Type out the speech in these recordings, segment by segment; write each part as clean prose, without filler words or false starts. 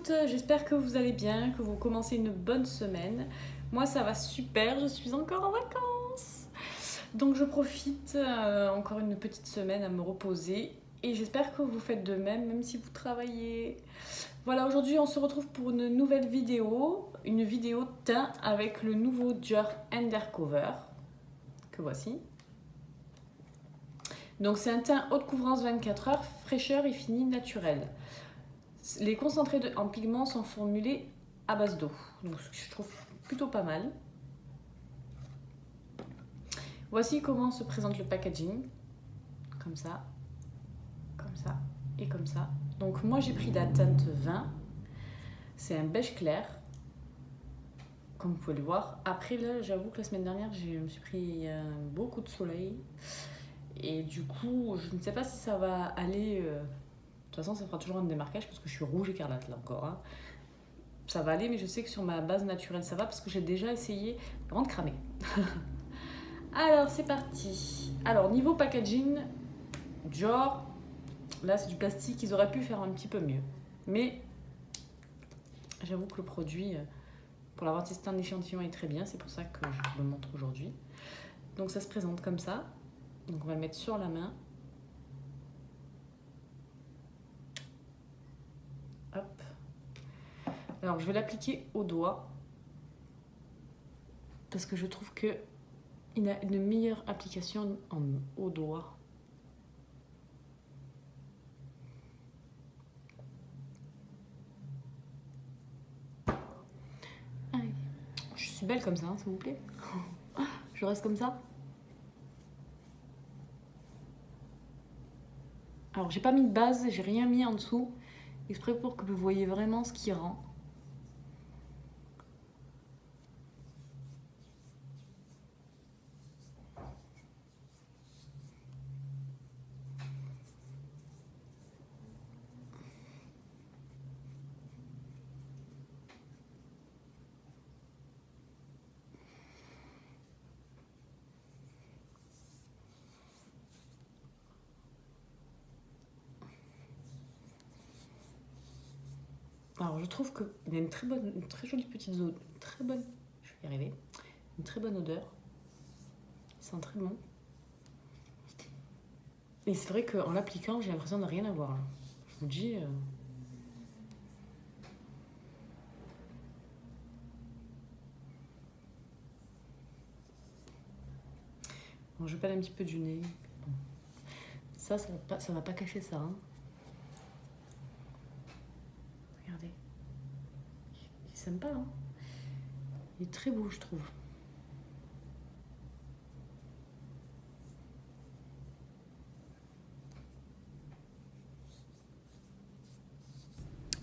toutes, j'espère que vous allez bien, que vous commencez une bonne semaine. Moi ça va super, je suis encore en vacances. Donc je profite encore une petite semaine à me reposer et j'espère que vous faites de même, même si vous travaillez. Voilà, aujourd'hui on se retrouve pour une nouvelle vidéo, une vidéo teint avec le nouveau Dior Undercover, que voici. Donc c'est un teint haute couvrance 24 heures, fraîcheur et fini naturel. Les concentrés en pigments sont formulés à base d'eau, donc ce que je trouve plutôt pas mal. Voici comment se présente le packaging, comme ça et comme ça. Donc moi j'ai pris la teinte 20, c'est un beige clair, comme vous pouvez le voir. Après là, j'avoue que la semaine dernière, je me suis pris beaucoup de soleil et du coup, je ne sais pas si ça va aller. De toute façon, ça fera toujours un démarquage parce que je suis rouge écarlate là encore. Hein. Ça va aller, mais je sais que sur ma base naturelle, ça va parce que j'ai déjà essayé avant de cramer. Alors, c'est parti. Alors, niveau packaging, Dior, là, c'est du plastique. Ils auraient pu faire un petit peu mieux. Mais j'avoue que le produit, pour l'avoir testé en échantillon, est très bien. C'est pour ça que je le montre aujourd'hui. Donc, ça se présente comme ça. Donc, on va le mettre sur la main. Hop. Alors, je vais l'appliquer au doigt. Parce que je trouve que il a une meilleure application au doigt. Allez. Je suis belle comme ça, hein, s'il vous plaît. Je reste comme ça. Alors, j'ai pas mis de base, j'ai rien mis en dessous, exprès pour que vous voyez vraiment ce qui rend. Alors, je trouve qu'il y a une très jolie petite zone, je vais y arriver, une très bonne odeur. Il sent très bon. Et c'est vrai qu'en l'appliquant, j'ai l'impression de rien avoir. Là. Je vous dis. Bon, je pèle un petit peu du nez. Bon. Ça va pas cacher ça. Hein. Regardez. Il est sympa. Hein. Il est très beau, je trouve.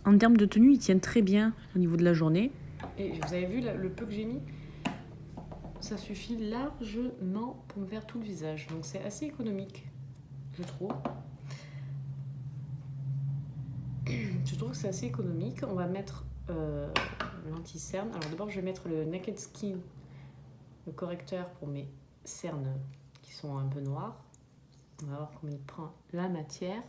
En termes de tenue, ils tiennent très bien au niveau de la journée. Et vous avez vu le peu que j'ai mis, ça suffit largement pour me faire tout le visage. Donc c'est assez économique, je trouve. Je trouve que c'est assez économique. On va mettre l'anti-cerne. Alors d'abord, je vais mettre le Naked Skin, le correcteur pour mes cernes qui sont un peu noires. On va voir comment il prend la matière.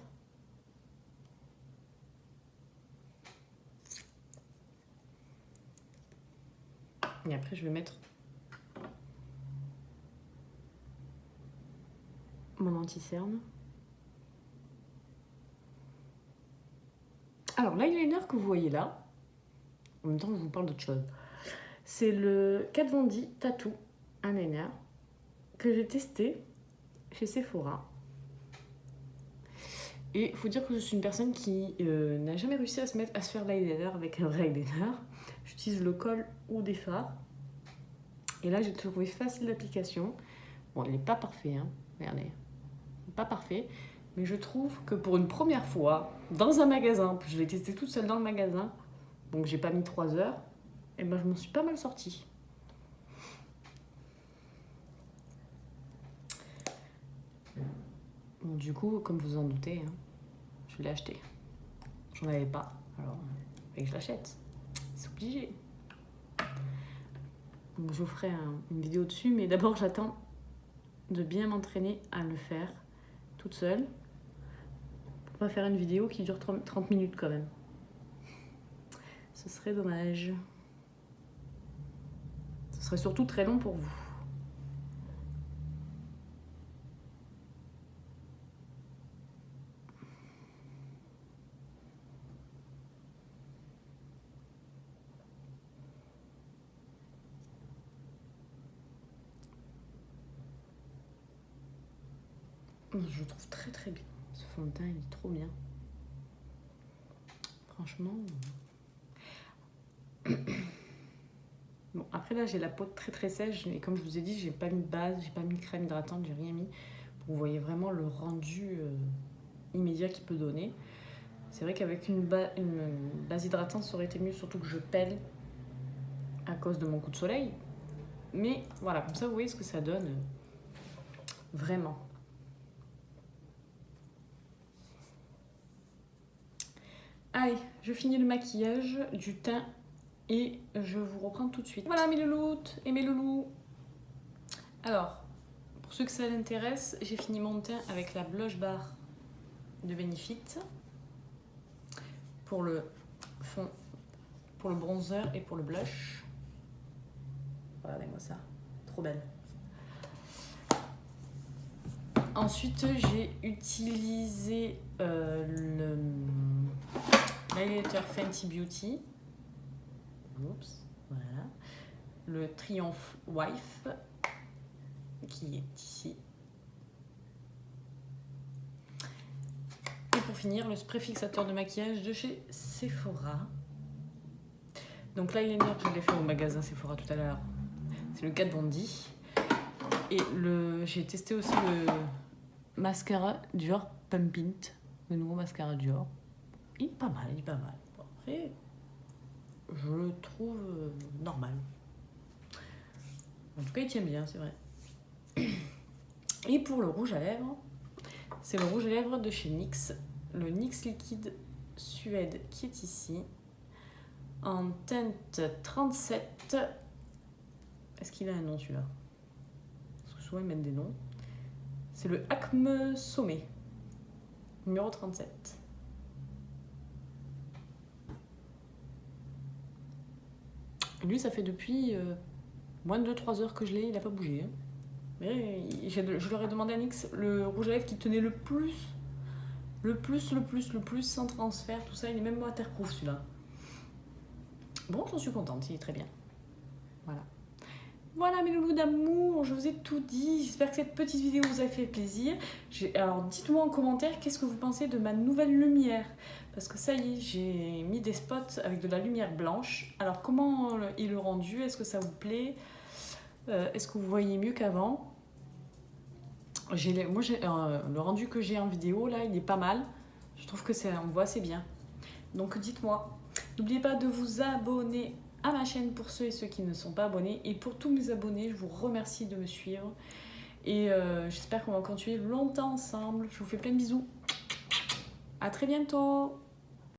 Et après, je vais mettre mon anti-cerne. Alors, l'eyeliner que vous voyez là, en même temps, je vous parle d'autre chose. C'est le Kat Von D Tattoo Eyeliner que j'ai testé chez Sephora. Et il faut dire que je suis une personne qui n'a jamais réussi à se faire l'eyeliner avec un vrai eyeliner. J'utilise le col ou des fards. Et là, j'ai trouvé facile d'application. Bon, il n'est pas parfait, hein. Regardez. Il n'est pas parfait. Mais je trouve que pour une première fois, dans un magasin, je l'ai testé toute seule dans le magasin, donc j'ai pas mis 3 heures, et ben je m'en suis pas mal sortie. Bon, du coup, comme vous en doutez, hein, je l'ai acheté. J'en avais pas, alors et je l'achète. C'est obligé. Donc je vous ferai une vidéo dessus, mais d'abord j'attends de bien m'entraîner à le faire toute seule. Pour pas faire une vidéo qui dure 30 minutes quand même. Ce serait dommage. Ce serait surtout très long pour vous. Je le trouve très très bien. Ce fond de teint, il est trop bien. Franchement. Bon, après là, j'ai la peau très très sèche. Et comme je vous ai dit, j'ai pas mis de base, j'ai pas mis de crème hydratante, j'ai rien mis. Pour que vous voyez vraiment le rendu immédiat qu'il peut donner. C'est vrai qu'avec une base hydratante, ça aurait été mieux, surtout que je pèle à cause de mon coup de soleil. Mais voilà, comme ça, vous voyez ce que ça donne. Vraiment. Allez, je finis le maquillage du teint et je vous reprends tout de suite. Voilà mes louloutes et mes loulous. Alors, pour ceux que ça l'intéresse, j'ai fini mon teint avec la Blush Bar de Benefit pour le fond, pour le bronzer et pour le blush. Regardez-moi ça, trop belle. Ensuite, j'ai utilisé le l'highlighter Fenty Beauty. Oups, voilà. Le Triumph Wife qui est ici. Et pour finir, le spray fixateur de maquillage de chez Sephora. Donc l'eyeliner, je l'ai fait au magasin Sephora tout à l'heure. C'est le Kat Von D. Et j'ai testé aussi le mascara Dior Pump It, le nouveau mascara Dior. Il est pas mal, il est pas mal. Bon, après, je le trouve normal. En tout cas, il tient bien, c'est vrai. Et pour le rouge à lèvres, c'est le rouge à lèvres de chez NYX, le NYX Liquide Suède qui est ici, en teinte 37. Est-ce qu'il a un nom celui-là? Parce que souvent ils mettent des noms. C'est le Acme Sommet, numéro 37. Lui, ça fait depuis moins de 2-3 heures que je l'ai, il n'a pas bougé. Hein. Mais je leur ai demandé à NYX le rouge à lèvres qui tenait le plus, sans transfert, tout ça. Il est même waterproof celui-là. Bon, j'en suis contente, il est très bien. Voilà. Voilà mes loulous d'amour, je vous ai tout dit. J'espère que cette petite vidéo vous a fait plaisir. Alors dites-moi en commentaire qu'est-ce que vous pensez de ma nouvelle lumière. Parce que ça y est, j'ai mis des spots avec de la lumière blanche. Alors comment est le rendu? Est-ce que ça vous plaît? Est-ce que vous voyez mieux qu'avant? Le rendu que j'ai en vidéo, là, il est pas mal. Je trouve que on voit assez bien. Donc dites-moi. N'oubliez pas de vous abonner à ma chaîne pour ceux et ceux qui ne sont pas abonnés. Et pour tous mes abonnés, je vous remercie de me suivre. Et j'espère qu'on va continuer longtemps ensemble. Je vous fais plein de bisous. À très bientôt.